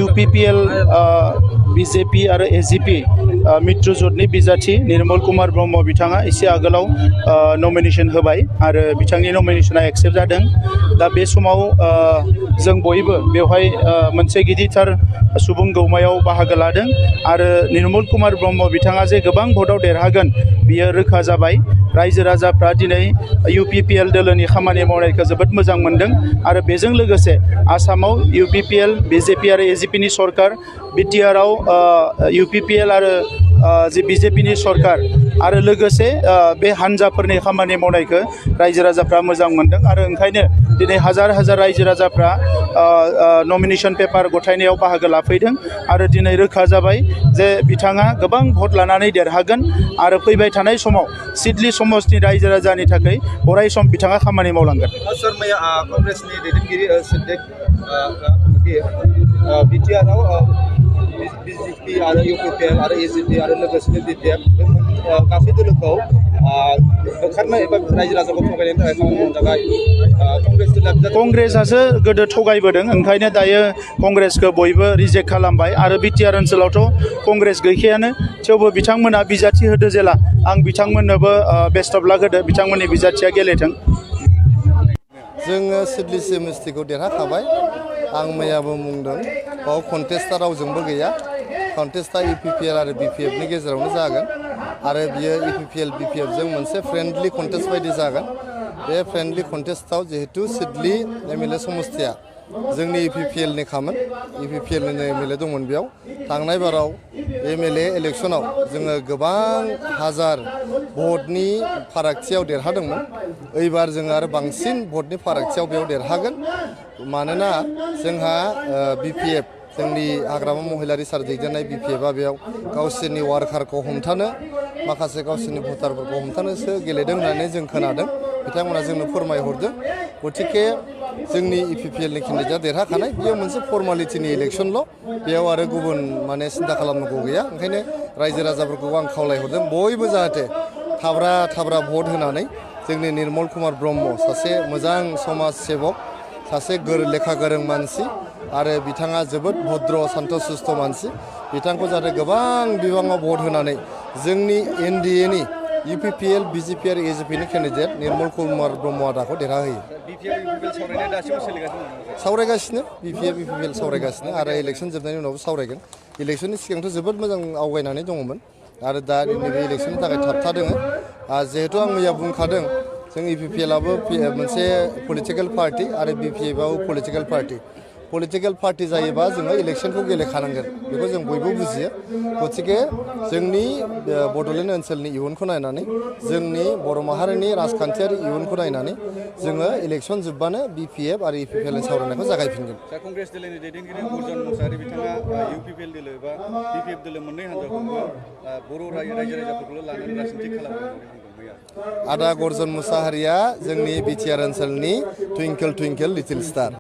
UPPL BJP आरो AGP मित्रजोटनि बिजाथि निर्मल कुमार ब्रह्म बिथाङा एसे आगोलाव नमिनेशन होबाय आरो बिथांनि नमिनेशना एक्सेप्ट जादों। दा बे समाव जों बयबो बेवहाय मोनसे गिदिरथार सुबुं गौमायाव बाहागो लादों आरो निर्मल कुमार ब्रह्म बिथाङा जे गोबां भटआव देरहागोन बियो रोखा जाबाय। रायजो राजाफ्रा दिनै UPPL दोलोनि खामानि मावनायखौ जोबोद मोजां मोनदों आरो बेजों लोगोसे आसामाव UPPL BJP आरो AGP नि सरकार BTR आव UPPL आरो जे BJP नि सरकार आरो लोगोसे बे हान्जाफोरनि खामानि मावनायखौ रायजो राजाफ्रा मोजां मोनदों आरो ओंखायनो दिनै हाजार हाजार रायजो राजाफ्रा नमिनेशन पेपार गथायनायाव बाहागो लाफैदों आरो दिनै रोखा जाबाय जे बिथाङा गोबां भट लानानै देरहागोन आरो फैबाय थानाय समाव सिडली समाजनि रायजो राजानि थाखाय अराय सम बिथाङा खामानि मावलांगोन। सर मैया कांग्रेसनि दैदेनगिरि सिद्दिक BTR आव BJP आरो UPPL आरो AGP आरो लोगोसेनो BTR गासै दोलोखौ बोखारनो एबा रायजो राजाखौ थगायनायनि थाखाय खामानि मावनो थाखाय कंग्रेसआसो गोदो थगायबोदों ओंखायनो दायो कंग्रेसखौ बयबो रिजेक्ट खालामबाय आरो BTR ओनसोलावथ' कंग्रेस गैखायानो थेवबो बिथांमोना बिजाथि होदो जेला आं बिथांमोननोबो बेस्ट अफ लाक होदो बिथांमोननि बिजाथिया गेलेथों। जोङो सिडली सेमिस्ट्रिखौ देरहाखाबाय। आं मैयाबो बुंदों बाव कन्टेस्टआ रावजोंबो गैया। कन्टेस्टआ UPPL आरो BPF नि गेजेरावनो जागोन आरो बियो UPPL BPF जों मोनसे फ्रेन्डलि कन्टेस्ट बायदि जागोन। बे फ्रेन्डलि कन्टेस्टआव जिहेतु सिडली MLA समस्थिया जोंनि UPPL नि खामोन UPPL नि MLA दंमोन बेयाव थांनाय बाराव MLA इलेक्शनाव जोङो गोबां हाजार भटनि फारागथियाव देरहादोंमोन। एबार जोङो आरो बांसिन भटनि फारागथियाव बेयाव देरहागोन मानोना जोंहा BPF जोंनि हाग्रामा महिलारि सार दैदेननाय BPFआ बेयाव गावसोरनि वार्कारखौ हमथानो माखासे गावसोरनि भटारफोरखौ हमथानोसो गेलेदों होननानै जों खोनादों। बिथांमोना जोंनो फोरमायहरदों। गतिके जोंनि UPPL नि केन्डिडेटआ देरहाखानाय बेयो मोनसे फर्मालिटिनि इलेक्शनल' बेयाव आरो गुबुन माने सिन्था खालामनांगौ गैया। ओंखायनो रायजो राजाफोरखौ आं खावलायहरदों बयबो जाहाथे थाब्रा भट होनानै जोंनि निर्मल कुमार ब्रह्म सासे मोजां समाज सेबक सासे लेखा गोरों मानसि आरो बिथाङा जोबोद भद्र शान्त सुस्थ मानसि बिथांखौ जाहाथे गोबां बिबाङाव भट होनानै जोंनि NDA नि UPPL BJP आरो AGP नि केन्डिडेट निर्मल कुमार ब्रह्म आदाखौ देरहाहोयो। सावरायगासिनो BPF UPPL सावरायगासिनो आरो इलेक्शन जोबनायनि उनावबो सावरायगोन। इलेक्शननि सिगांथ' जोबोद मोजां आवगायनानै दङमोन आरो दा नैबे इलेक्शननि थाखाय थाबथादों। जिहेतु आं मैया बुंखादों जों UPPL आबो मोनसे पलिटिकेल पार्टी आरो BPF आबो पलिटिकेल पार्टी। पलिटिकेल पार्टी जायोबा जोङो इलेक्शनखौ गेलेखानांगोन बेखौ जों बयबो बुजियो। गतिके जोंनि बड'लेण्ड ओनसोलनि इयुनखौ नायनानै जोंनि बर' माहारिनि राजखान्थियारि इयुनखौ नायनानै जोङो इलेक्शन जोबबानो BPF आरो UPPL नि सावरायनायखौ जागायफिनगोन। कंग्रेस दोलोनि दैदेनगिरि अर्जुन मुसाहारि बिथाङा UPPL दोलो एबा BPF दोलो मोननै हान्जाखौबो बर' रायजो राजाफोरखौल' लानानै राजनिति खालामदों। आदा अर्जुन मुसाहारिया जोंनि BTR ओनसोलनि टुइंकल लिटिल स्टार।